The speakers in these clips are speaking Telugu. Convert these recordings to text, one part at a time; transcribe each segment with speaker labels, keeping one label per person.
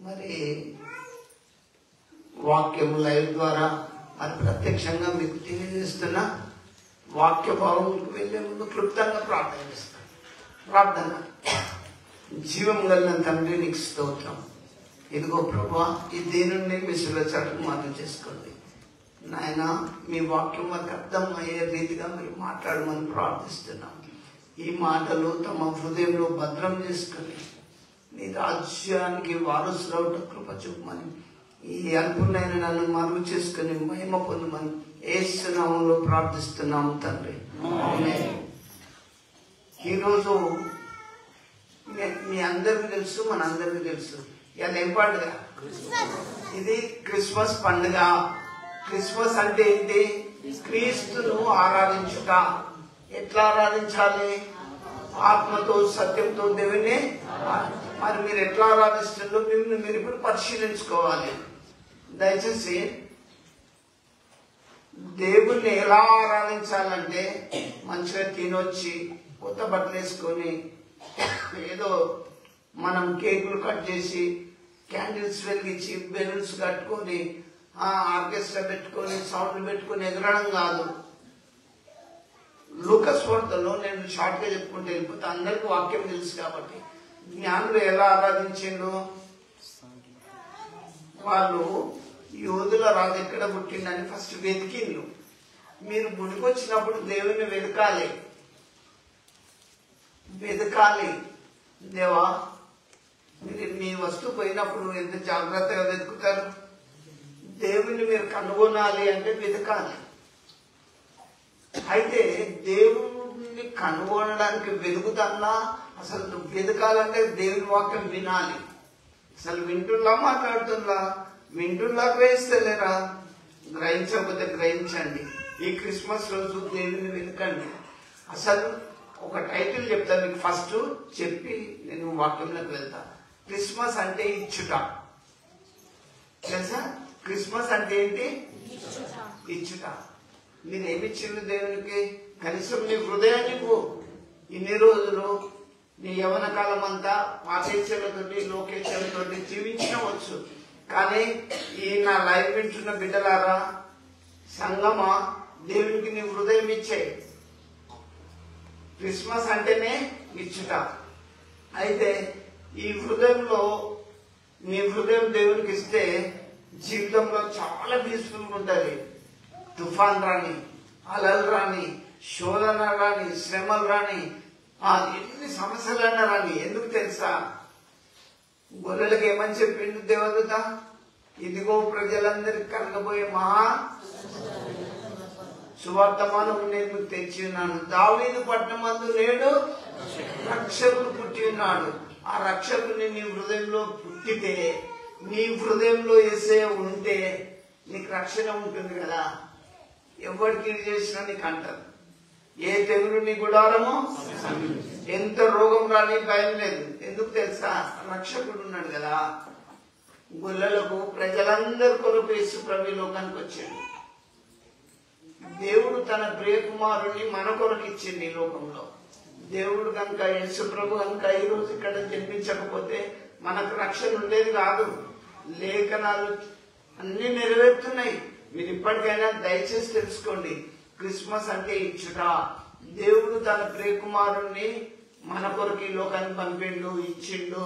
Speaker 1: మరి వాక్యం లైవ్ ద్వారా మరి ప్రత్యక్షంగా మీకు తెలియజేస్తున్న వాక్య భావంకు వెళ్ళే ముందు క్లుప్తంగా ప్రార్థన చేస్తాను. ప్రార్థన. జీవం కలిగిన తండ్రి నీకు స్తోత్రం. ఇదిగో ప్రభువా, ఈ దీనుండి మీ శిలచటకు మనం చేసుకోండి నాయన. మీ వాక్యం మాకు అర్థం అయ్యే రీతిగా మీరు మాట్లాడమని ప్రార్థిస్తున్నాం. ఈ మాటలు తమ హృదయంలో భద్రం చేసుకుని నీ రాజ్యానికి వారసులవుట కృప చూపమని, ఈ అల్పునైన నన్ను మరుగు చేసుకుని మహిమ పొందమని యేసు నామములో ప్రార్థిస్తున్నాము తండ్రి. ఈరోజు మీ అందరికీ తెలుసు, మనందరికీ తెలుసు, ఇవాళ ఏం పండుగ? ఇది క్రిస్మస్ పండుగ. క్రిస్మస్ అంటే ఏంటి? క్రీస్తును ఆరాధించుట. ఎట్లా ఆరాధించాలి? ఆత్మతో సత్యంతో దేవుని. మరి మీరు ఎట్లా ఆరాధిస్తుందో మీరు ఇప్పుడు పరిశీలించుకోవాలి. దయచేసి దేవుణ్ణి ఎలా ఆరాధించాలంటే మంచిగా తినొచ్చి కొత్త బట్టలు వేసుకొని ఏదో మనం కేకులు కట్ చేసి క్యాండిల్స్ వెలిగించి బెలూన్స్ కట్టుకొని ఆర్కెస్ట్రా పెట్టుకొని సౌండ్ పెట్టుకొని ఎగరడం కాదు. లూకాసు వార్తలో నేను షార్ట్ గా చెప్పుకుంటే వెళ్ళిపోతే అందరికి వాక్యం తెలుసు కాబట్టి, జ్ఞానులు ఎలా ఆరాధించిండు? వాళ్ళు యూదుల రాజు ఎక్కడ పుట్టిండని ఫస్ట్ వెతికిండు. మీరు గుడికొచ్చినప్పుడు దేవుని వెతకాలి. దేవా, మీరు మీ వస్తువు పోయినప్పుడు ఎంత జాగ్రత్తగా వెతుకుతారు? దేవుని మీరు కనుగొనాలి అంటే వెతకాలి. అయితే దేవుణ్ణి కనుగొనడానికి వెతుకుతున్నా అసలు నువ్వు వెతకాలంటే దేవుని వాక్యం వినాలి. అసలు వింటున్నా మాట్లాడుతున్నా? వింటున్నా గ్రహిస్తలేరా? గ్రహించకపోతే గ్రహించండి. ఈ క్రిస్మస్ రోజు దేవుని వెతకండి. అసలు ఒక టైటిల్ చెప్తా మీకు ఫస్ట్ చెప్పి నేను వాక్యంలోకి వెళ్తా. క్రిస్మస్ అంటే ఇచ్చుట. తెలుసా? క్రిస్మస్ అంటే ఏంటి? ఇచ్చుట. మీరు ఏమిచ్చిండు దేవునికి? కనీసం నీ హృదయాన్ని ఇన్ని రోజులు నీ యవన కాలం అంతా పాపేచ్ఛలతోటి లోకేచ్ఛలతోటి జీవించవచ్చు. కానీ ఈ నా లైవ్ వింటున్న బిడ్డలారా, సంగమా, దేవునికి నీ హృదయం ఇచ్చే. క్రిస్మస్ అంటేనే ఇచ్చుట. అయితే ఈ హృదయంలో నీ హృదయం దేవునికి ఇస్తే జీవితంలో చాలా పీస్ఫుల్గా ఉంటుంది. తుఫాన్ రాని, అలలు రాని, శోధన రాని, శ్రమలు రాని, ఎన్ని సమస్యలైనా రాని. ఎందుకు తెలుసా? గొర్రెలకు ఏమని చెప్పిండు దేవదూత? ఇదిగో ప్రజలందరికి కలగబోయే మహా సువార్తమానం నేను మీకు తెచ్చి ఉన్నాను. దావీదు పట్టణమందు నేడు రక్షకుడు పుట్టి ఉన్నాడు. ఆ రక్షకుని నీ హృదయంలో పుట్టితే, నీ హృదయంలో యేసయ్య ఉంటే నీకు రక్షణ ఉంటుంది కదా. ఎవరికి చేసినా నీకు అంటారు. ఏ తెగులు నీ గుడారమో, ఎంత రోగం రాని భయం లేదు. ఎందుకు తెలుసా? రక్షకుడు ఉన్నాడు కదా. గొల్లలకు ప్రజలందరి కొరకు యేసు ప్రభు లోకానికి వచ్చాడు. దేవుడు తన ప్రియ కుమారుణ్ణి మన కొరకు ఇచ్చింది ఈ లోకంలో. దేవుడు కనుక, యేసు ప్రభు కనుక ఈ రోజు ఇక్కడ జన్మించకపోతే మనకు రక్షణ ఉండేది కాదు. లేఖనాలు అన్ని నెరవేరుతున్నాయి. మీరు ఇప్పటికైనా దయచేసి తెలుసుకోండి. క్రిస్మస్ అంటే ఇచ్చుట. దేవుడు తన ప్రియ కుమారుణ్ణి మన కొరకు ఈ లోకాన్ని పంపిండు, ఇచ్చిండు.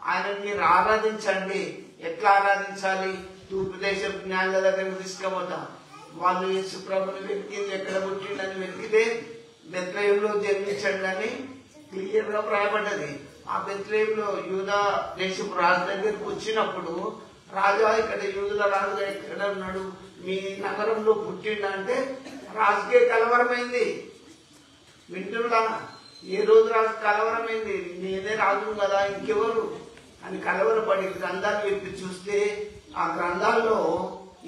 Speaker 1: ఆయనని మీరు ఆరాధించండి. ఎట్లా ఆరాధించాలి? తూర్పు దేశం జ్ఞానుల దగ్గరకు తీసుకుపోతాం. వాళ్ళు యేసు ప్రభుని వెతికింది, ఎక్కడ పుట్టిండని వెతికితే బెత్లెహేములో జన్మించండి అని క్లియర్ గా రాయబడ్డది. ఆ బెత్లెహేములో యూదా దేశపు రాజు దగ్గరకు వచ్చినప్పుడు, రాజా ఇక్కడ యూదుల రాజుగా ఎక్కడ ఉన్నాడు, మీ నగరంలో పుట్టిండంటే రాజుకే కలవరమైంది. వింటున్నా? ఏ రోజు రాజు కలవరమైంది? నేనే రాజు కదా, ఇంకెవరు అని కలవరపడి గ్రంథాలు విప్పి చూస్తే ఆ గ్రంథాల్లో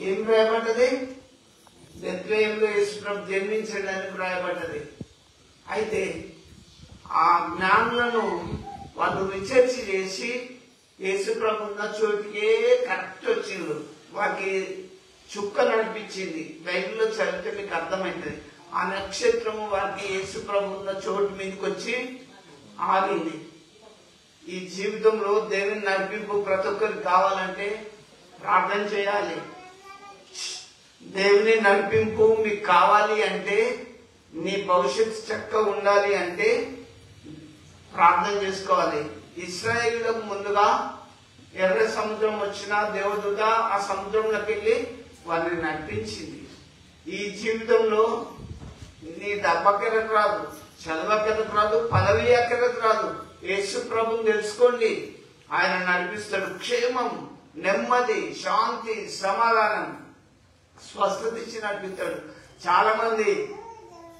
Speaker 1: ఏం రాయబడ్డది? బెత్లెహేములో యేసు ప్రభు జన్మించడానికి రాయబడ్డది. అయితే ఆ జ్ఞానులను వాళ్ళు రీసెర్చ్ చేసి యేసు ప్రభు ఉన్న చోటుకే కరెక్ట్ వచ్చిండ్రు. వారికి చుక్క నడిపించింది. బైబిల్లో చదివితే మీకు అర్థమవుతుంది. ఆ నక్షత్రము వారికి యేసు ప్రభు ఉన్న చోటు మీదకి వచ్చి ఆగింది. ఈ జీవితంలో దేవుని నడిపింపు ప్రతి ఒక్కరికి కావాలంటే ప్రార్థన చేయాలి. దేవుని నడిపింపు మీకు కావాలి అంటే, నీ భవిష్యత్తు చక్కగా ఉండాలి అంటే ప్రార్థన చేసుకోవాలి. ఇశ్రాయేలులకు ముందుగా ఎర్ర సముద్రం వచ్చిన దేవదూత ఆ సముద్రంలోకి వెళ్ళి వారిని నడిపించింది. ఈ జీవితంలో నీ డబ్బకెరకు రాదు, చదవకెరకు రాదు, పదవి ఎక్కరకు రాదు. యేసు ప్రభుని తెలుసుకోండి, ఆయన నడిపిస్తాడు. క్షేమం, నెమ్మది, శాంతి, సమాధానం, స్వస్థత ఇచ్చి నడిపిస్తాడు. చాలా మంది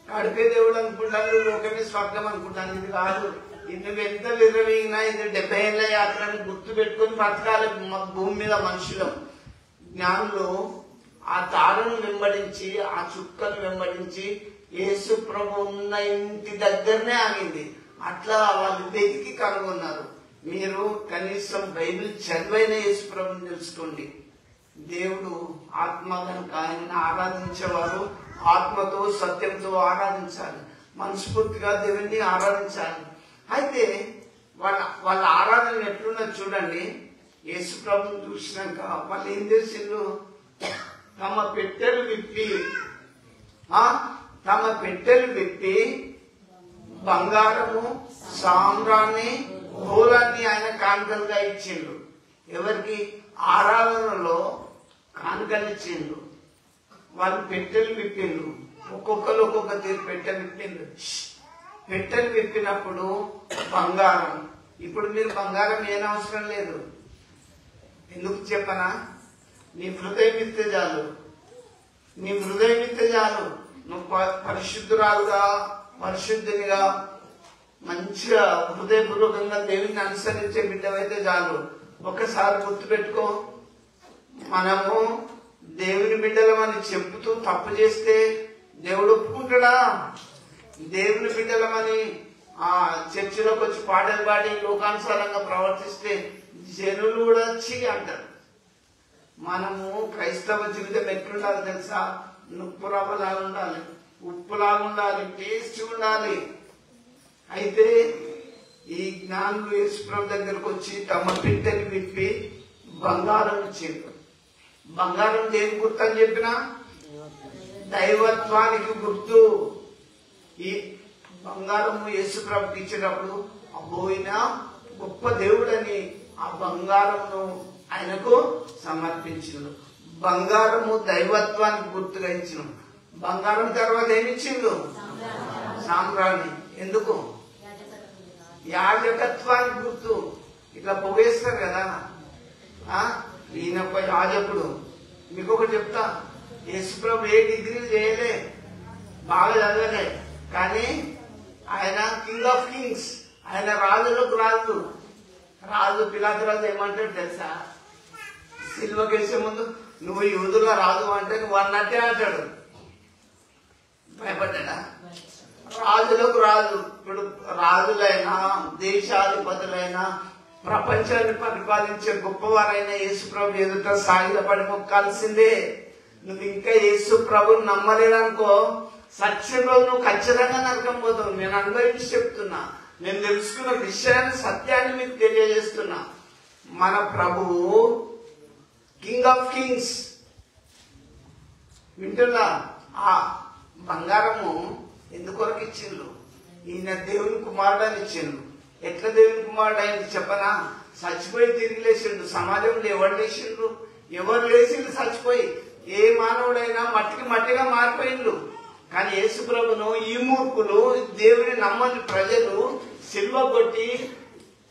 Speaker 1: గడిపే దేవుడు అనుకుంటారు, లోకమే స్వర్గం అనుకుంటాను. ఇది కాదు. నువ్వు ఎంత విరవీగినా ఇది 70 ఏళ్ల యాత్రని గుర్తు పెట్టుకుని బ్రతకాలి భూమి మీద మనుషులం. జ్ఞానులు ఆ తారను వెంబడించి, ఆ చుక్కను వెంబడించి యేసు ప్రభు ఉన్న ఇంటి దగ్గరనే ఆగింది. అట్లా వాళ్ళు వెతికి కనుగొన్నారు. మీరు కనీసం బైబిల్ చదివైన యేసు ప్రభుని తెలుసుకోండి. దేవుడు ఆత్మ కనుక ఆయన్ని ఆరాధించేవారు ఆత్మతో సత్యంతో ఆరాధించాలి. మనస్ఫూర్తిగా దేవుణ్ణి ఆరాధించాలి. అయితే వాళ్ళ ఆరాధన ఎట్లున్నది చూడండి. యేసు ప్రభుని చూసినాక వాళ్ళు ఏం చేసిండ్రు? తమ పెట్టెలు విప్పి బంగారము, సామ్రాన్ని, గోళాన్ని ఆయన కానుకలుగా ఇచ్చిండ్రు. ఎవరికి? ఆరాధనలో కానుకలు ఇచ్చిండ్రు. వాళ్ళు పెట్టెలు విప్పిండ్రు. ఒక్కొక్కరు ఒక్కొక్క తీరు పెట్టెలు విప్పిండ్రు. పెట్టెలు విప్పినప్పుడు బంగారం. ఇప్పుడు మీరు బంగారం ఏనవసరం లేదు. ఎందుకు చెప్పనా? నీ హృదయం ఇస్తే చాలు. నీ హృదయం ఇస్తే చాలు. నువ్వు పరిశుద్ధురాలుగా, పరిశుద్ధునిగా, మంచిగా హృదయపూర్వకంగా దేవుని అనుసరించే బిడ్డవైతే చాలు. ఒకసారి గుర్తుపెట్టుకో, మనము దేవుని బిడ్డలమని చెబుతూ తప్పు చేస్తే దేవుడు ఒప్పుకుంటాడా? దేవుని బిడ్డలమని ఆ చర్చిలోకి వచ్చి పాటలు పాడి లోకానుసారంగా ప్రవర్తిస్తే జనులు కూడా వచ్చి అంటారు. మనము క్రైస్తవ జీవితం ఎట్లుండాలి తెలుసా? నుప్పు రవ్వలాగా ఉండాలి, ఉప్పులాగా ఉండాలి, టేస్ట్ ఉండాలి. అయితే ఈ జ్ఞానులు యేసుప్రభు దగ్గరకు వచ్చి తమ పెట్టెలు విప్పి బంగారం ఇచ్చారు. బంగారం దేని గుర్తు అని చెప్పినా? దైవత్వానికి గుర్తు. ఈ బంగారము యేసుప్రభుకి ఇచ్చేటప్పుడు అబ్బోయిన గొప్ప దేవుడని ఆ బంగారమును ఆయనకు సమర్పించిండు. బంగారము దైవత్వానికి గుర్తుగా ఇచ్చిన. బంగారం తర్వాత ఏమిచ్చిండు? సామ్రాణి. ఎందుకు? యాజకత్వానికి గుర్తు. ఇట్లా పొగేస్తారు కదా, ఈయన ఒక యాజకుడు. మీకు ఒకటి చెప్తా, యేసుప్రభు ఏ డిగ్రీలు చేయలే, బాగా చదవలే, కానీ ఆయన కింగ్ ఆఫ్ కింగ్స్. ఆయన రాజులకు రాజు. రాజు పిలాతు రాజు ఏమంటాడు తెలుసా? సిల్వకేసే ముందు నువ్వు యూదుల రాజు అంటే నువ్వు అన్నట్టే అంటాడు. భయపడ్డా? రాజులకు రాజు. ఇప్పుడు రాజులైనా, దేశాధిపతులైనా, ప్రపంచాన్ని పరిపాలించే గొప్పవారైనా యేసుప్రభు ఎదుట సాగిలపడి మొక్కాల్సిందే. నువ్వు ఇంకా యేసుప్రభుని నమ్మలేదనుకో, సత్యం రోజు నువ్వు ఖచ్చితంగా నరకం పోతావు. నేను అనుభవించి చెప్తున్నా. నేను తెలుసుకున్న విషయాన్ని, సత్యాన్ని మీకు తెలియజేస్తున్నా. మన ప్రభువు కింగ్ ఆఫ్ కింగ్స్. వింటున్నా? ఆ బంగారము ఎందుకొరకు ఇచ్చిండ్రు? ఈయన దేవుని కుమారుడు అని ఇచ్చిండ్రు. ఎట్లా దేవుని కుమారుడు అయింది చెప్పనా? చచ్చిపోయి తిరిగి లేచిండు. సమాజంలో ఎవరు లేచిండ్రు? ఎవరు లేచిండ్రు చచ్చిపోయి? ఏ మానవుడైనా మట్టికి మట్టిగా మారిపోయిండ్రు. కానీ యేసుప్రభును ఈ మూర్ఖులు, దేవుని నమ్మని ప్రజలు సిల్వ కొట్టి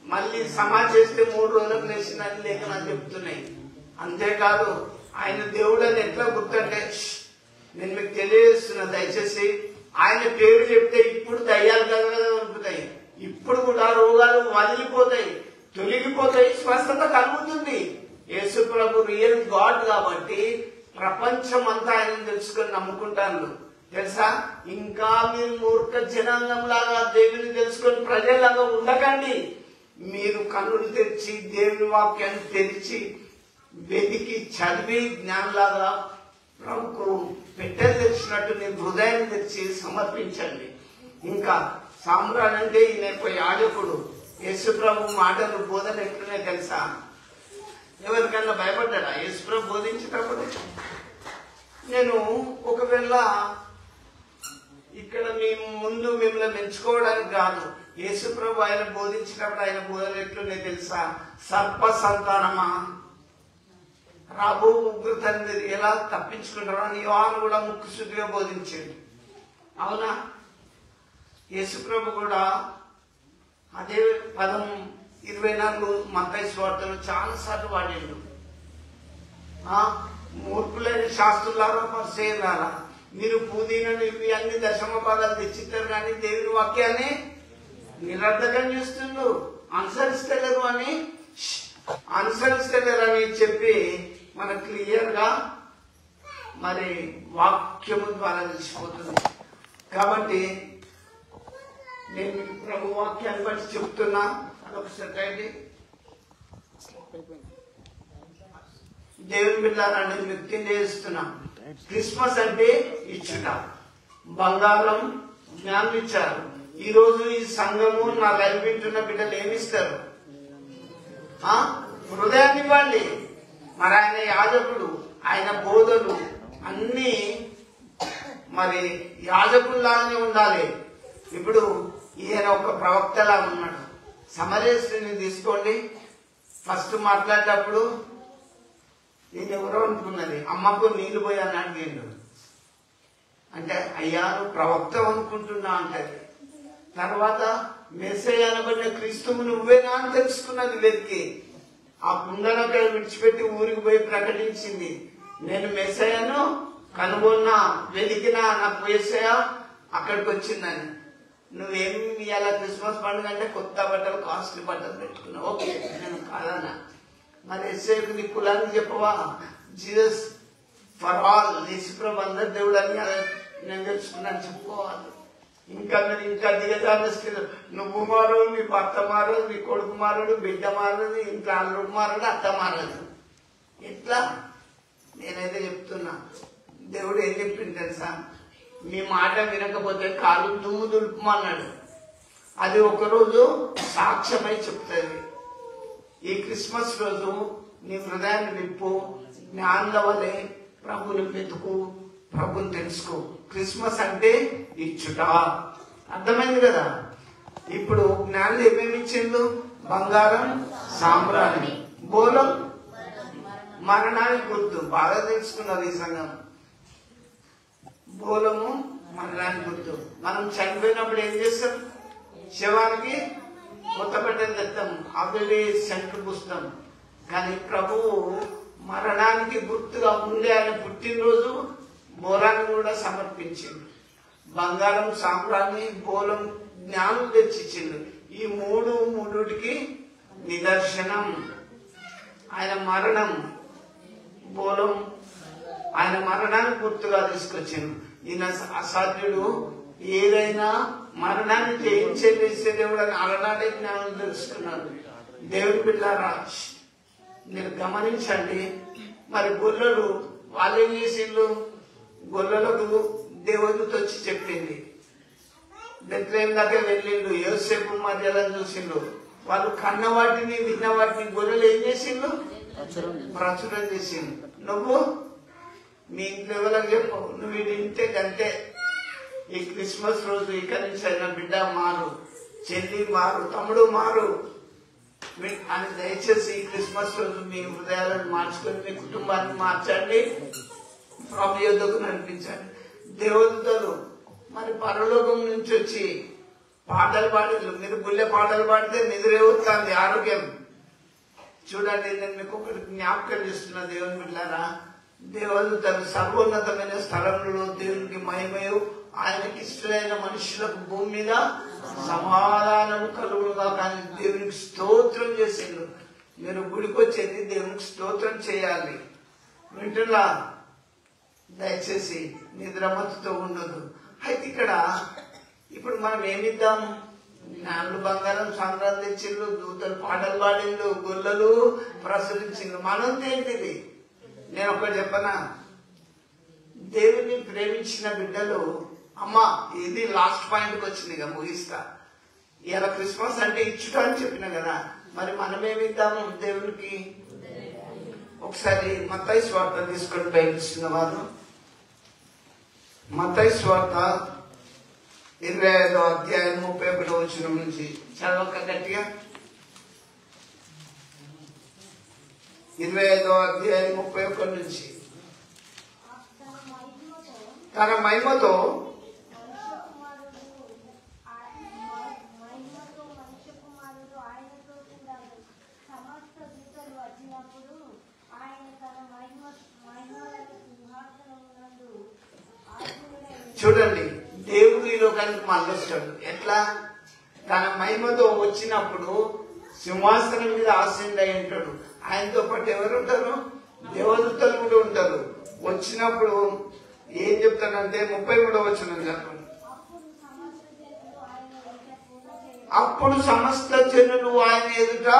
Speaker 1: మళ్ళీ సమాధి చేస్తే 3 రోజులకు లేచిందని లేఖనాలు చెప్తున్నాయి. అంతేకాదు ఆయన దేవుడు అని ఎట్లా గుర్తంటే, నేను మీకు తెలియజేస్తున్నా, దయచేసి ఆయన పేరు చెప్తే ఇప్పుడు దయ్యాలు కదా దొరుకుతాయి. ఇప్పుడు కూడా రోగాలు వదిలిపోతాయి, తొలగిపోతాయి, స్వస్థత కలుగుతుంది. యేసు ప్రభు రియల్ గాడ్ కాబట్టి ప్రపంచం అంతా ఆయన తెలుసుకొని నమ్ముకుంటాను. తెలుసా? ఇంకా మీరు మూర్ఖ జనాంగం లాగా దేవుని తెలుసుకొని ప్రజల్లాగా ఉండకండి. మీరు కన్నులు తెరిచి దేవుని వాక్యాన్ని తెరిచి వెతికి చదివి జ్ఞానంలాగా ప్రభుకు పెట్టెలు తెచ్చినట్టు నీ హృదయాన్ని తెచ్చి సమర్పించండి. ఇంకా సామ్రాన్ అంటే ఈయన యాజకుడు. యేసుప్రభు మాటలు బోధన ఎట్లున్నాయి తెలుసా? ఎవరికన్నా భయపడ్డా యేసుప్రభు బోధించేటప్పుడు? నేను ఒకవేళ ఇక్కడ మీ ముందు మిమ్మల్ని మెచ్చుకోవడానికి కాదు, యేసుప్రభు ఆయన బోధించినప్పుడు ఆయన బోధన ఎట్లున్నాయి తెలుసా? సర్ప సంతానమా, రాబో ఉగ్రతని మీరు ఎలా తప్పించుకుంటారో అని యోహాను కూడా ముక్కుసూటిగా బోధించాడు. అవునా? యేసుప్రభు కూడా అదే పదం 24 మత్తయి సువార్తలో చాలా సార్లు వాడాడు. మూర్ఖులైన శాస్త్రులారా, పరిసయ్యులారా, మీరు పుదీనాను ఇవి అన్ని దశమ భాగాలు తెచ్చిస్తారు కానీ దేవుని వాక్యాన్ని నిరర్ధకం చేస్తుండ్రు, అనుసరిస్తలేరు అని చెప్పి మనకు క్లియర్ గా మరి వాక్యము ద్వారా తెలిసిపోతుంది. కాబట్టి నేను ప్రభు వాక్యాన్ని బట్టి చెప్తున్నా. అదొకసారి దేవుని బిడ్డలారా, నేను వ్యక్తం చేస్తున్నా. క్రిస్మస్ అంటే ఇచ్చుట, బంగారం జ్ఞానం ఇచ్చారు. ఈ రోజు ఈ సంఘము నా లైవ్ వింటున్న బిడ్డలు ఏమిస్తారు? హృదయాన్ని ఇవ్వండి. మరి ఆయన యాజకుడు, ఆయన బోధలు అన్ని మరి యాజకుల్లాగానే ఉండాలి. ఇప్పుడు ఈయన ఒక ప్రవక్తలా ఉన్నాడు. సమరయ స్త్రీని తీసుకోండి. ఫస్ట్ మాట్లాడేటప్పుడు నేను ఎవరో అనుకున్నది, అమ్మకు నీళ్లు పోయి అని అడిగిండు. అంటే అయ్యా నువ్వు ప్రవక్త అనుకుంటున్నా అంటది. తర్వాత మెస్సయ్య అనబడిన క్రీస్తువు నువ్వేనా అని తెలుసుకున్నది వెతికి. ఆ కుండను అక్కడ విడిచిపెట్టి ఊరికి పోయి ప్రకటించింది, నేను మెస్సయ్యను కనుగొన్నా, వెతికినా, నాకు మెస్సయ్య అక్కడికి వచ్చిందని. నువ్వేమి ఇవాళ క్రిస్మస్ పండుగ అంటే కొత్త బట్టలు, కాస్ట్లీ బట్టలు పెట్టుకున్నావు. ఓకే, నేను కాదన్నా. మరి ఎస్ఐకు నీ కులాన్ని చెప్పవా? జీసస్ ఫర్ ఆల్, యేసుప్రభు అందరి దేవుడు అని నేను తెలుసుకున్నాను చెప్పుకోవాలి. ఇంకా మీరు ఇంకా దిగజారు, నువ్వు మారవు, నీ భర్త మారదు, నీ కొడుకు మారడు, బిడ్డ మారదు, ఇంకా అల్లుడు మారడు, అత్త మారదు. ఎట్లా? నేనైతే చెప్తున్నా, దేవుడు ఏం చెప్పింది తెలుసా? మీ మాట వినకపోతే కాలు దుమ్ము దులుపుమన్నాడు. అది ఒకరోజు సాక్ష్యమై చెప్తుంది. ఈ క్రిస్మస్ రోజు నీ హృదయాన్ని విప్పు, జ్ఞానుల వలె ప్రభుని వెతుకు, ప్రభుని తెలుసుకో. క్రిస్మస్ అంటే ఇచ్చుట, అర్థమైంది కదా? ఇప్పుడు జ్ఞానులు ఏమేమి ఇచ్చిండు? బంగారం, సాంబ్రాణి, బోలం మరణానికి గుర్తు. బాగా తెలుసుకున్నారు ఈ సంఘం. బోలము మరణానికి గుర్తు. మనం చనిపోయినప్పుడు ఏం చేస్తాం? శవానికి కొత్త బట్టలు తెస్తాం, అవి సెంట్లు పూస్తాం. కానీ ప్రభువు మరణానికి గుర్తుగా ఉండే ఆయన పుట్టినరోజు బోలాన్ని కూడా సమర్పించిండు. బంగారం, సాంబ్రాన్ని, బోలం జ్ఞానం తెచ్చిచ్చిండు. ఈ మూడుటికి నిదర్శనం. ఆయన మరణం, బోలం ఆయన మరణాన్ని గుర్తుగా తీసుకొచ్చిండు. ఈయన అసాధ్యుడు, ఏదైనా మరణాన్ని జయించేసే దేవుడు అని అలనాడే జ్ఞానం తెలుసుకున్నాడు. దేవుని బిడ్డలారా, మీరు గమనించండి. మరి గొల్లలు వాళ్ళు ఏం చేసిండ్రు? గొల్లలకు దేవదూత వచ్చి చెప్పింది. బెత్లెహేము దగ్గర వెళ్ళిండు, యోసేపు మధ్యలో చూసిండు. వాళ్ళు కన్న వాటిని, విన్న వాటిని గొల్లలు ఏం చేసిండ్రు? ప్రచురం చేసిండు. నువ్వు మీ ఇంట్లో ఎవరికి చెప్పవు, నువ్వు ఇది ఇంటే గంటే. ఈ క్రిస్మస్ రోజు ఇక్కడి నుంచి అయినా బిడ్డ మారు, చెల్లి మారు, తమ్ముడు మారు అని దయచేసి ఈ క్రిస్మస్ రోజు మీ హృదయాలను మార్చుకొని మీ కుటుంబాన్ని మార్చండి, ప్రభు యొద్దకు నడిపించండి. దేవదూతలు మరి పరలోకం నుంచి వచ్చి పాటలు పాడేది. మీరు గుళ్ళె పాటలు పాడితే నిద్రే వస్తుంది, ఆరోగ్యం. చూడండి, నేను మీకు ఒకటి జ్ఞాపకం చేస్తున్నా దేవుని బిడ్డలారా. దేవదూతలు సర్వోన్నతమైన స్థలంలో దేవునికి మహిమయు, ఆయనకి ఇష్టమైన మనుషులకు భూమి మీద సమాధానం కలుగుగా. కానీ దేవునికి స్తోత్రం చేసిండు. మీరు గుడికి వచ్చేది దేవునికి స్తోత్రం చేయాలి. వింటున్నా? దయచేసి నిద్రమత్తుతో ఉండదు. అయితే ఇక్కడ ఇప్పుడు మనం ఏమిద్దాం? జ్ఞానులు బంగారం, సాంబ్రాన్ని తెచ్చిండ్రు, దూతలు పాటలు పాడిండ్రు, గొల్లలు ప్రసరించిండ్రు. మనం ఏంటిది? నేను ఒకటి చెప్పనా? దేవుని ప్రేమించిన బిడ్డలు, అమ్మా ఇది లాస్ట్ పాయింట్కి వచ్చింది, ఇక ముగిస్తా. ఇలా క్రిస్మస్ అంటే ఇచ్చుట అని చెప్పిన కదా, మరి మనమేమిద్దాము దేవునికి? ఒకసారి మత్తయి సువార్త తీసుకొని బయలుస్తున్న వారు, మత్తయి సువార్త 25వ అధ్యాయం 31వ వచనం నుంచి చదవక గట్టిగా. 25వ అధ్యాయం 31 నుంచి. తన మహిమతో చూడండి, దేవుడు ఈ లోకానికి మళ్ళొస్తాడు. ఎట్లా? తన మహిమతో వచ్చినప్పుడు సింహాసనం మీద ఆసీనుడై ఉంటాడు. ఆయనతో పాటు ఎవరు ఉంటారు? దేవదూతలు కూడా ఉంటారు. వచ్చినప్పుడు ఏం చెప్తాడంటే 33వ వచనం చెప్పండి. అప్పుడు సమస్త జనులు ఆయన ఎదుట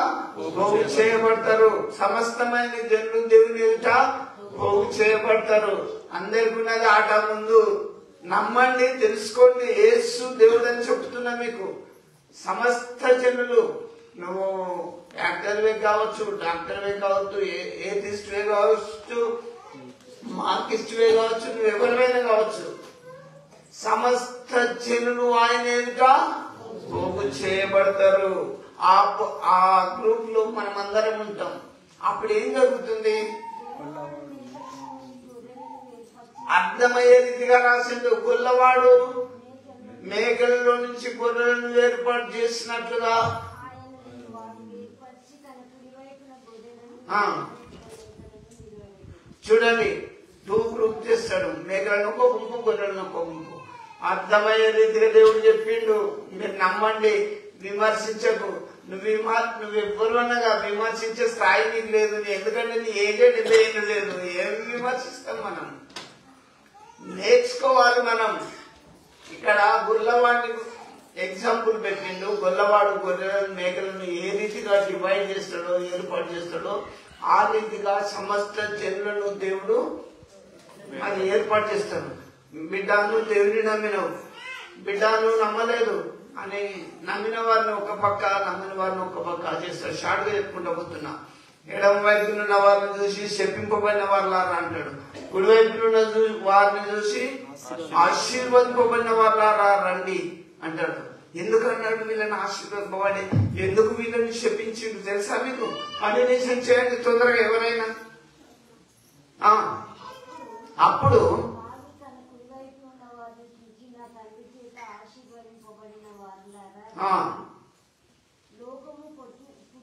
Speaker 1: పోగు చేయబడతారు. సమస్తమైన జనులు దేవుని ఎదుట పోగు చేయబడతారు. అందరికి ఉన్నది ఆట ముందు. నమ్మండి, తెలుసుకోండి, యేసు దేవుడు అని చెప్తున్నా మీకు. సమస్త జనులు, నువ్వు యాక్టర్వే కావచ్చు, డాక్టర్వే కావచ్చు, ఏథిస్ట్వే కావచ్చు, మార్కిస్ట్వే కావచ్చు, నువ్వు ఎవరివైనా కావచ్చు, సమస్త జనులు ఆయన ఎదుట పోగు చేయబడతారు. ఆ గ్రూప్ లో మనం అందరం ఉంటాం. అప్పుడు ఏం జరుగుతుంది? అర్థమయ్యే రీతిగా రాసిండు. గొల్లవాడు మేకలలో నుంచి గొర్రెలను ఏర్పాటు చేసినట్లుగా చూడండి, 2 గ్రూప్ చేస్తాడు. మేకలను ఒక గుంపు, గొర్రెలను ఒక గుంపు. అర్థమయ్యే రీతిగా దేవుడు చెప్పిండు. మీరు నమ్మండి, విమర్శించకు. నువ్వు ఎవ్వరు అనగా విమర్శించే స్థాయి నీకు లేదు. ఎందుకంటే నీ ఏజే 70 ఏళ్ళు లేదు. ఏమి విమర్శిస్తాం మనం? నేర్చుకోవాలి మనం. ఇక్కడ గొల్లవాడిని ఎగ్జాంపుల్ పెట్టిండు. గొల్లవాడు గొర్రెలను మేకలను ఏ రీతిగా డివైడ్ చేస్తాడో, ఏర్పాటు చేస్తాడో ఆ రీతిగా సమస్త జనులను దేవుడు అది ఏర్పాటు చేస్తాడు. బిడ్డను దేవుని నమ్మినవు, బిడ్డను నమ్మలేదు అని నమ్మిన వారిని ఒక పక్క, నమ్మిన వారిని ఒక పక్క చేస్తాడు. షార్ట్ గా చెప్పుకుంటూ పోతున్నా. ఎడమ వైపున ఉన్న వారిని చూసి శపింపబడిన వారులారా అంటాడు. కుడి వైపున వారిని చూసి ఆశీర్వదింపబడిన వారులారా రండి అంటాడు. ఎందుకన్నాడు వీళ్ళని ఆశీర్వదింపబడి? ఎందుకు వీళ్ళని శపించిండు తెలుసా మీకు? అన్వేషణ చేయండి తొందరగా ఎవరైనా. అప్పుడు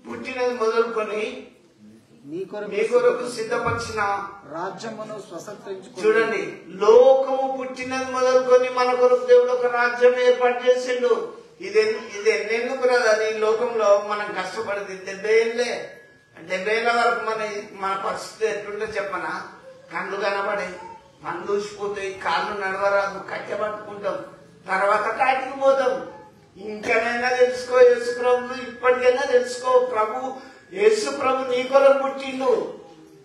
Speaker 1: పుట్టినది మొదలుకొని మీ కొరకు సిద్ధపరిచిన
Speaker 2: రాజ్యమును స్వతంత్రించుకో.
Speaker 1: చూడండి, లోకము పుట్టినది మొదలుకొని మన కొరకు దేవుడు ఒక రాజ్యం ఏర్పాటు చేసిండు. ఇది ఎన్నెందుకు రాదు? అది లోకంలో మనం కష్టపడింది 70 ఏళ్ళే. 70 ఏళ్ళ వరకు మన పరిస్థితి ఎట్లుంటే చెప్పనా? కళ్ళు కనబడి, పన్ను దూసిపోతాయి, కాళ్ళు నడవరాదు, కట్టె పట్టుకుంటాం, తర్వాత కాటికి పోతాం. ఇంకనైనా తెలుసుకో యేసు ప్రభుని, ఇప్పటికైనా తెలుసుకో. యేసు ప్రభు నీ కొరకు పుట్టిండు,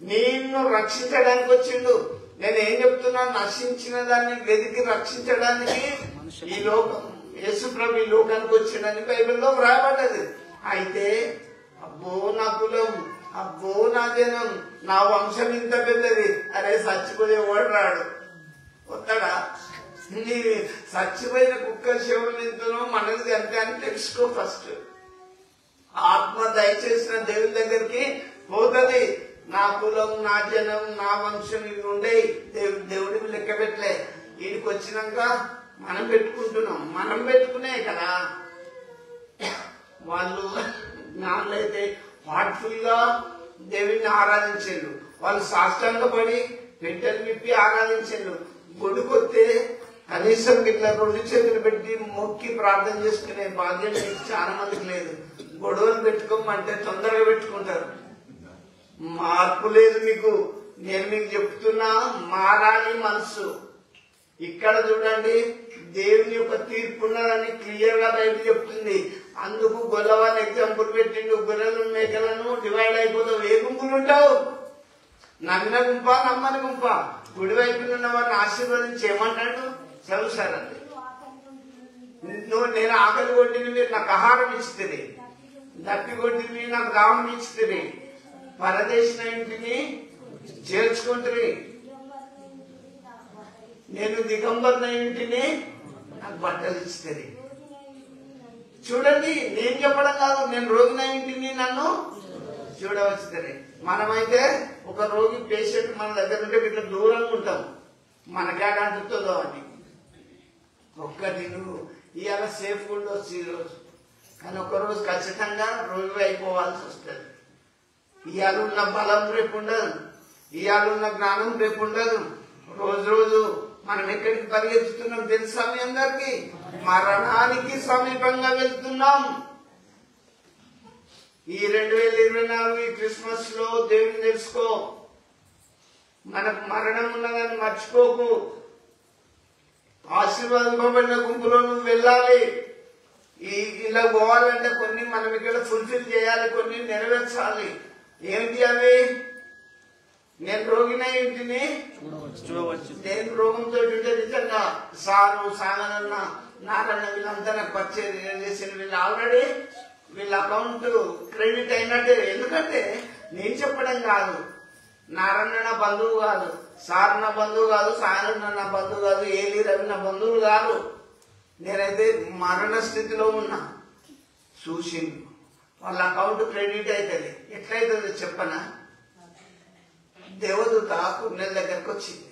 Speaker 1: నిన్ను రక్షించడానికి వచ్చిండు. నేను ఏం చెప్తున్నా? నశించిన దాన్ని వెతికి రక్షించడానికి ఈ లోకం, యేసు ప్రభు ఈ లోకానికి వచ్చిండని బైబిల్లో వ్రాయబడ్డది. అయితే అబ్బో నా కులం, అబ్బో నా జనం, నా వంశం ఇంత పెద్దది, అరే చచ్చిపోయే వాడు రాడు, వస్తాడా? నీ చచ్చిపోయిన కుక్క శివులు ఎంతనో మనది అంతే అని తెలుసుకో. ఫస్ట్ ఆత్మ దయచేసిన దేవుని దగ్గరికి పోతుంది. నా కులం, నా జనం, నా వంశం ఇవి ఉండేవి. దేవుడికి లెక్క పెట్టలే. వీడికి వచ్చినాక మనం పెట్టుకుంటున్నాం. మనం పెట్టుకునే కదా. వాళ్ళు జ్ఞానులైతే హార్ట్ఫుల్ గా దేవుడిని ఆరాధించారు. వాళ్ళు సాష్టాంగ పడి పెట్టెలు విప్పి ఆరాధించారు. గుడికొస్తే కనీసం ఇట్లా 2 చేతులు పెట్టి మొక్కి ప్రార్థన చేసుకునే భాగ్యం చాలా మందికి లేదు. గొడవలు పెట్టుకోమంటే తొందరగా పెట్టుకుంటారు. మార్పు లేదు మీకు. నేను మీకు చెప్తున్నా, మారాలి మనసు. ఇక్కడ చూడండి, దేవుని యొక్క తీర్పు ఉన్నదని క్లియర్ గా బయట చెప్తుంది. అందుకు గొల్లవారిని ఎగ్జాంపుల్ పెట్టిండు. గొర్రెలు మేకలను డివైడ్ అయిపోతావు. ఏ గుంపులు ఉంటావు? నమ్మిన గుంప, నమ్మని గుంప. కుడి వైపున ఉన్న వారిని ఆశీర్వదించి ఏమంటాడు? చదువుసారండి. నేను ఆకలి కొట్టింది, మీరు నాకు ఆహారం ఇస్తుంది. దప్పి కొట్టింది, నాకు దాహం ఇస్తుంది. పరదేశిన ఇంటిని చేర్చుకుంటుంది. నేను దిగంబర్న ఇంటిని నాకు బట్టలు ఇస్తుంది. చూడండి, నేను చెప్పడం కాదు, నేను రోగిన ఇంటిని నన్ను చూడవచ్చుతుంది. మనమైతే ఒక రోగి పేషెంట్ మన దగ్గర ఉంటే ఇట్లా దూరంగా ఉంటాం, మనకేడ అంటుతుందో అని. ఒక్కటి నువ్వు ఇవాళ సేఫ్ ఉండొచ్చు ఈరోజు, కానీ ఒకరోజు ఖచ్చితంగా రోగి అయిపోవాల్సి వస్తుంది. ఇవాళ ఉన్న బలం రేపు ఉండదు, ఇవాళ ఉన్న జ్ఞానం రేపు ఉండదు. రోజు రోజు మనం ఎక్కడికి పరిగెత్తుతున్నాం తెలుసా మీ అందరికి? మరణానికి సమీపంగా వెళ్తున్నాం. ఈ 2024 ఈ క్రిస్మస్ లో దేవుని తెలుసుకో, మనకు మరణం ఉన్నదని మర్చిపోకు. ఆశీర్వాదింపబడిన గుంపులో నువ్వు వెళ్ళాలి. ఇలా పోవాలంటే కొన్ని మనం ఇక్కడ ఫుల్ఫిల్ చేయాలి, కొన్ని నెరవేర్చాలి. ఏమిటి అవి? నేను రోగిన ఇంటిని చూడవచ్చు. నేను రోగంతో ఉంటే నిజంగా సారు సాగనన్న నారాయణ వీళ్ళంతా నాకు పరిచయం చేసిన వీళ్ళు ఆల్రెడీ వీళ్ళ అకౌంట్ క్రెడిట్ అయినట్టే. ఎందుకంటే నేను చెప్పడం కాదు, నారాయణ నా బంధువు కాదు, సార్ నా బంధువు కాదు, సాయన నా బంధువు కాదు, ఏలి రవి నా బంధువులు కాదు. నేనైతే మరణ స్థితిలో ఉన్నా, చూసి వాళ్ళ అకౌంట్ క్రెడిట్ అవుతుంది. ఎట్లయితుంది చెప్పనా? దేవదూత కుర్నేల దగ్గరకు వచ్చింది.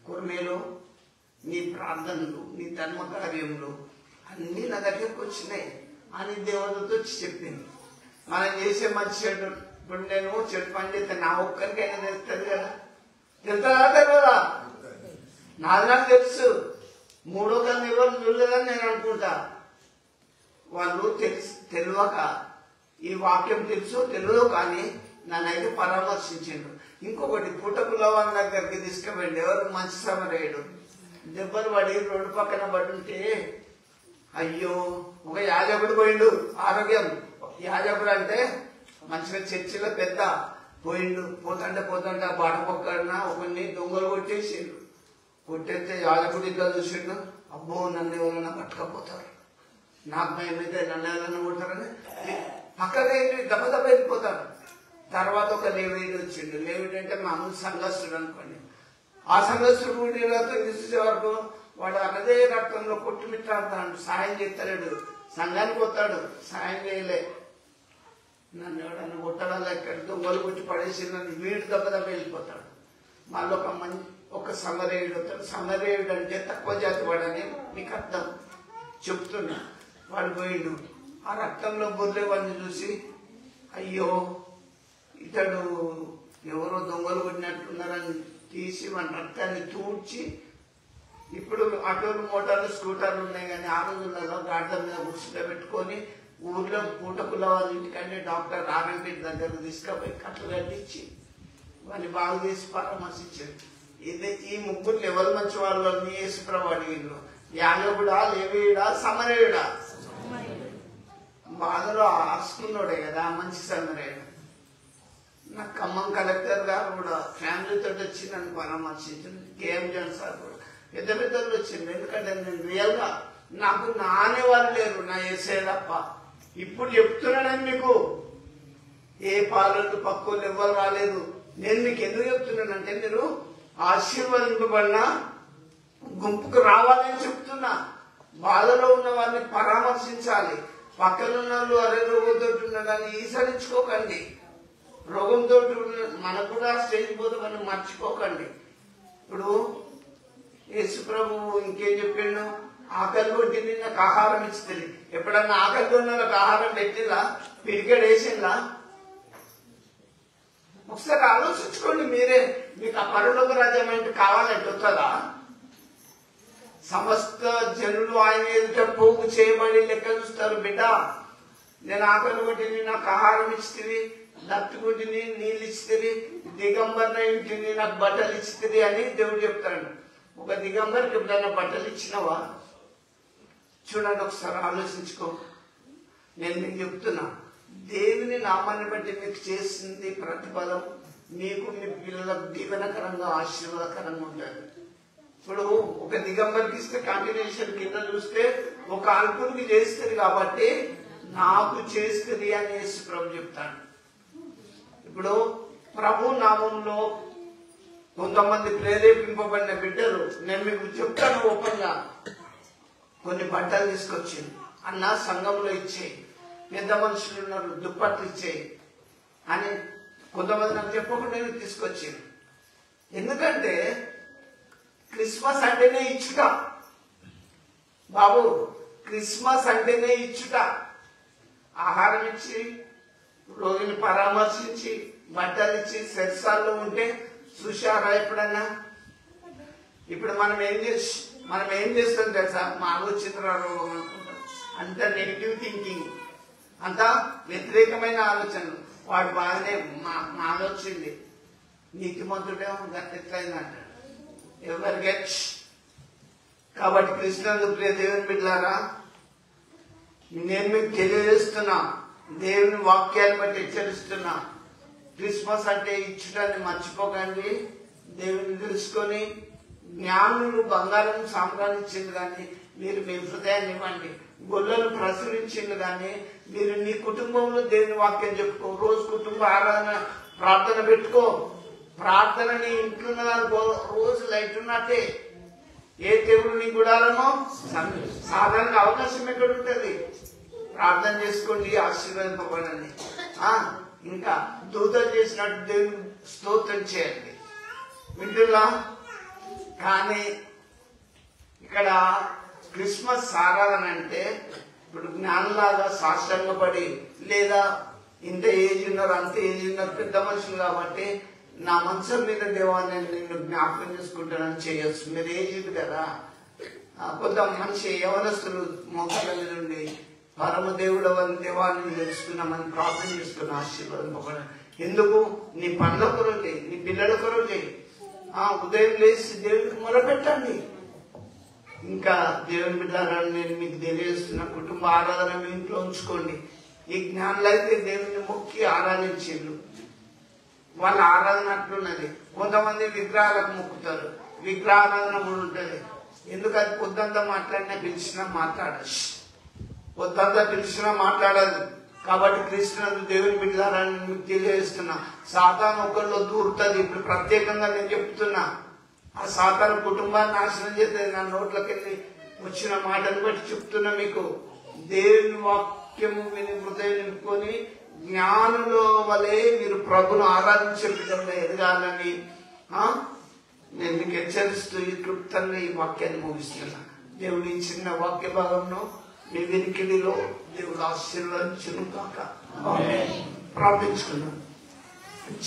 Speaker 1: కుర్నేలో నీ ప్రార్థనలు, నీ ధర్మ కార్యములు అన్ని నా దగ్గరకు వచ్చినాయి అని దేవదూత వచ్చి చెప్పింది. మనం చేసే మంచి చెడు, ఇప్పుడు నేను చెడు పని చేస్తే నా ఒక్కరికైనా తెలుస్తుంది కదా, తెలుస్తుందా తెలియదా? నాది నాకు తెలుసు. మూడో కన్నా ఎవరు చూడలేదని నేను అనుకుంటా. వాళ్ళు తెలియక ఈ వాక్యం తెలుసు తెలియదు, కానీ నన్నైతే పరామర్శించిండు. ఇంకొకటి పుట్టకులవాని దగ్గరికి తీసుకుపోయింది. ఎవరు? మంచి సమరయుడు. దెబ్బలు పడి రోడ్డు పక్కన పడి ఉంటే, అయ్యో ఒక యాజకుడు పోయిండు. ఆరోగ్యం యాజకుడు అంటే మంచిగా చర్చిలో పెద్ద పోయిండు. పోతుంటే బాట పక్కన ఒకరిని దొంగలు కొట్టేసిండు. కొట్టేస్తే యాజకుడు ఇట్లా చూసిండు, అబ్బో నన్ను ఎవరైనా పట్టుకపోతారు, నాకు భయమైతే నన్ను ఎవరైనా కొడతారని పక్కనే దెబ్బ వెళ్ళిపోతారు. తర్వాత ఒక లేవీడు వచ్చిండు. లేవీడు అంటే మామూలు సంఘస్థుడు అనుకోండి. ఆ సంఘస్థుడు కూడా రక్తం తీసే వరకు వాడు అన్నదే రక్తంలో కొట్టుమిట్టాడుతాడు, సాయం చేస్తాడు. సంఘానికి పోతాడు, సాయం చేయలే. నన్ను ఎవడన్నా కొట్టడాలి, ఎక్కడ దొంగలు కొట్టి పడేసి నన్ను వీడు దెబ్బ వెళ్ళిపోతాడు. మళ్ళీ ఒక సమరేయుడు వస్తాడు. సమరేయుడు అంటే తక్కువ జాతి వాడని మీకు అర్థం చెప్తున్నా. వాడు పోయిండు. ఆ రక్తంలో బొర్రెవాడిని చూసి, అయ్యో ఇతడు ఎవరో దొంగలు కొట్టినట్టున్నారని తీసి మన రక్తాన్ని తూడ్చి, ఇప్పుడు ఆటోలు మోటార్లు స్కూటర్లు ఉన్నాయి కానీ ఆ రోజులలో గాడ్ల మీద గుర్సులో పెట్టుకొని ఊర్లో పూటకుల వాళ్ళ ఇంటికంటే డాక్టర్ ఆర్ఎంపీ దగ్గరకు తీసుకుపోయి కట్లు కట్టించి వాళ్ళని బాగు చేసి పరామర్శించారు. ఈ ముగ్గురు ఎవరు మంచి వాళ్ళు యేసుప్రభు అడిగిండ్రు. యాజకుడా, లేవీయుడా, సమరయుడా? బాధలో ఆసుకున్నాడే కదా మంచి సమరయుడు. నా ఖమ్మం కలెక్టర్ గారు కూడా ఫ్యామిలీతో వచ్చి నన్ను పరామర్శించింది. కేఎం జన్ సార్ కూడా పెద్ద పెద్దలు వచ్చింది. ఎందుకంటే నేను రియల్ గా నాకు నానే వాళ్ళు లేరు, నా ఏసే తప్ప. ఇప్పుడు చెప్తున్నానని మీకు, ఏ పాలనలు పక్కోళ్ళు ఎవ్వరు రాలేదు. నేను మీకు ఎందుకు చెప్తున్నానంటే, మీరు ఆశీర్వదింపబడిన గుంపుకు రావాలని చెప్తున్నా. బాధలో ఉన్న వాళ్ళని పరామర్శించాలి. పక్కనున్న వాళ్ళు అరే రోగంతో ఉండడాన్ని ఈసరించుకోకండి. రోగంతో మనకు కూడా స్టేజ్ పోతే మనం మర్చిపోకండి. ఇప్పుడు యేసుప్రభు ఇంకేం చెప్పిండు? ఆకలి కొట్టింది, నాకు ఆహారం ఇస్తుంది. ఎప్పుడన్నా ఆకలి ఉన్న నాకు ఆహారం పెట్టిందా? పిరికెడ్ వేసిందా? ఒకసారి ఆలోచించుకోండి మీరే. మీకు ఆ పరలోక రాజ్యం అంటే కావాలంటే వస్తుందా? సమస్త జనులు ఆయన ఎదుట పోగు చేయబడి లెక్క చూస్తారు. బిడ్డ, నేను ఆకలి కొట్టింది, నాకు ఆహారం ఇస్తుంది, దప్పికొట్టింది, నీళ్ళు ఇస్తుంది, దిగంబర్న ఇంటిని నాకు బట్టలు ఇస్తుంది అని దేవుడు చెప్తాడు. ఒక దిగంబర్కి ఎప్పుడైనా బట్టలు ఇచ్చినవా? చూడండి, ఒకసారి ఆలోచించుకో. నేను మీకు చెప్తున్నా, దేవుని నామాన్ని బట్టి మీకు చేసింది ప్రతిఫలం మీకు మీ పిల్లలకు దీవెనకరంగా ఆశీర్వాదకరంగా ఉంటుంది. ఇప్పుడు ఒక దిగంబర్కి ఇస్తే కంటిన్యూషన్ కింద చూస్తే ఒక అల్పునికి చేస్తుంది కాబట్టి నాకు చేస్తుంది అని యేసు ప్రభు చెప్తాడు. ఇప్పుడు ప్రభు నామంలో కొంతమంది ప్రేరేపింపబడిన బిడ్డలు, నేను మీకు చెప్తాను ఓపెన్గా, కొన్ని బట్టలు తీసుకొచ్చింది అన్న సంఘంలో ఇచ్చేయి, పెద్ద మనుషులు ఉన్నారు దుప్పట్లు ఇచ్చేయి అని కొంతమంది నాకు చెప్పకుండా తీసుకొచ్చింది. ఎందుకంటే క్రిస్మస్ అంటేనే ఇచ్చుట బాబు, క్రిస్మస్ అంటేనే ఇచ్చుట. ఆహారం ఇచ్చి, రోగిని పరామర్శించి, బట్టలు ఇచ్చి, సెర్సాల్లో ఉంటే చూశారా ఎప్పుడన్నా? ఇప్పుడు మనం ఏం చేస్తాం తెలుసా? మా ఆలోచన రోగం అనుకుంటాం. అంత నెగిటివ్ థింకింగ్, అంత వ్యతిరేకమైన ఆలోచనలు. వాడు బాగానే ఆలోచింది, నీతిమంతుడేమో ఎట్లయిందంట ఎవరు గెట్. కాబట్టి కృష్ణుడు ప్రియ దేవుని బిడ్డలారా, నేను మీకు తెలియజేస్తున్నా, దేవుని వాక్యాన్ని బట్టి హెచ్చరిస్తున్నా, క్రిస్మస్ అంటే ఇచ్చటాన్ని మర్చిపోకండి. దేవుని తెలుసుకొని, జ్ఞానులు బంగారం సంపాదించింది కానీ మీరు మీ హృదయాన్ని ఇవ్వండి. గొల్లలు ప్రచురించింది కానీ మీరు నీ కుటుంబంలో దేవుని వాక్యం చెప్పుకో. రోజు కుటుంబ ఆరాధన ప్రార్థన పెట్టుకో. ప్రార్థన నీ ఇంట్లో రోజు లైట్ ఉన్నట్టే. ఏ దేవుడు నీ గుడాలనో సాధారణ అవకాశం ఎక్కడ ఉంటుంది? ప్రార్థన చేసుకోండి, ఆశీర్వదింపబడండి. ఇంకా దూతలు చేసినట్టు దేవుని స్తోత్రం చేయండి. వింటున్నా? కానీ ఇక్కడ క్రిస్మస్ ఆరాధన అంటే ఇప్పుడు జ్ఞానంలాగా సాష్టాంగపడి, లేదా ఇంత ఏజ్ ఉన్నారు అంత ఏజ్ ఉన్నారు పెద్ద మనుషులు కాబట్టి నా మంచం మీద దేవాన్ని నిన్ను జ్ఞాపకం చేసుకుంటానని చేయొచ్చు. మీరు ఏజ్డ్ కదా. కొంత మనిషి యవనస్తులు మొక్కల మీద ఉండి పరమ దేవుడు అని దేవాన్ని తెలుసుకున్నామని ప్రార్థన చేసుకున్న ఆశీర్వాదం. ఎందుకు? నీ పనుల కొరకు చేయి, నీ పిల్లల కొరకు చేయి. ఉదయం లేచి దేవుడికి మొరపెట్టండి. ఇంకా దేవుని బిడ్డలని నేను మీకు తెలియజేస్తున్న, కుటుంబ ఆరాధన మీ ఇంట్లో ఉంచుకోండి. ఈ జ్ఞానులు అయితే దేవుని మొక్కి ఆరాధించిండ్రు. వాళ్ళ ఆరాధన అట్లున్నది. కొంతమంది విగ్రహాలకు మొక్కుతారు, విగ్రహారాధన కూడా ఉంటుంది. ఎందుకది పొద్దంతా మాట్లాడినా పిలిచినా మాట్లాడదు, పొద్దంతా పిలిచినా మాట్లాడదు. కాబట్టి క్రీస్తునందు దేవుని బిడ్డలారని మీకు తెలియజేస్తున్నా, సాతాను ఒకరిలో దూరుతుంది. ఇప్పుడు ప్రత్యేకంగా నేను చెప్తున్నా, ఆ సాతాను కుటుంబాన్ని నాశనం చేస్తుంది. నా నోట్లోకి వెళ్ళి వచ్చిన మాటను బట్టి చెప్తున్నా మీకు. దేవుని వాక్యము విని హృదయం నింపుకొని జ్ఞానులో వలె మీరు ప్రభును ఆరాధించే విధంగా ఎదగాలని నేను మీకు హెచ్చరిస్తూ ఈ క్లుప్తంగా ఈ వాక్యాన్ని ముగిస్తున్నా. దేవుడి చిన్న వాక్య భాగంలో మీ వెనుకడిలో దేవుడు ఆశీర్వదించును కాక. ప్రార్థించుకున్నాను.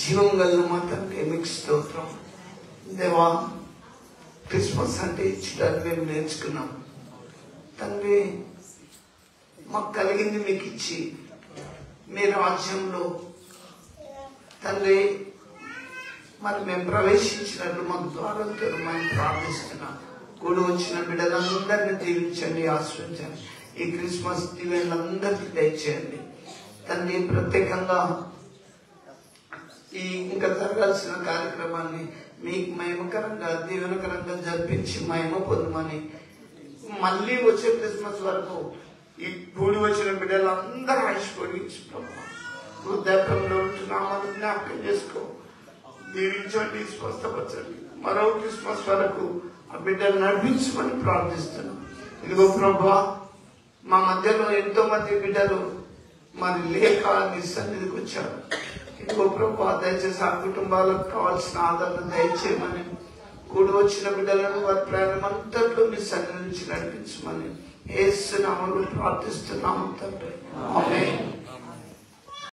Speaker 1: జీవం గల మా తండ్రి మీకు స్తోత్రం. దేవా, క్రిస్మస్ అంటే ఇచ్చడానికి మేము నేర్చుకున్నాం తండ్రి. మాకు కలిగింది మీకు ఇచ్చి మీ రాజ్యంలో తండ్రి మరి మేము ప్రవేశించినట్లు మాకు ద్వారాలు తెరమని ప్రార్థిస్తున్నాం. కూడి వచ్చిన బిడ్డలందరినీ దీవించండి, ఆశ్రయించండి. ఈ క్రిస్మస్ దీవెనలందరికీ దయచేయండి తండ్రి. ప్రత్యేకంగా ఈ ఇంకా జరగాల్సిన కార్యక్రమాన్ని మీకు మహిమకరంగా దీవెనకరంగా జరిపించి మహిమ పొందమని, మళ్ళీ వచ్చే క్రిస్మస్ వరకు ఈ కూడి వచ్చిన బిడ్డలందరూ ఆశపడించి వృద్ధాప్యంలో ఉంటున్నామని జ్ఞాపకం చేసుకో. దీవించండి, స్వస్థపరచండి. మరో క్రిస్మస్ వరకు ఆ బిడ్డలు నడిపించమని ప్రార్థిస్తున్నాం. ఇదిగో ప్రభువా, మా మధ్యలో ఎంతో మంది బిడ్డలు మరి లేక నీ సన్నిధికి వచ్చారు. ఇదిగో ప్రభువా, దయచేసి ఆ కుటుంబాలకు కావాల్సిన ఆదరణ దయచేయమని, కూడి వచ్చిన బిడ్డలను వారి ప్రయాణం అంతట్లో మీ సన్నిధి నుంచి నడిపించమని యేసు నామములో ప్రార్థిస్తున్నాము తండ్రి. ఆమేన్.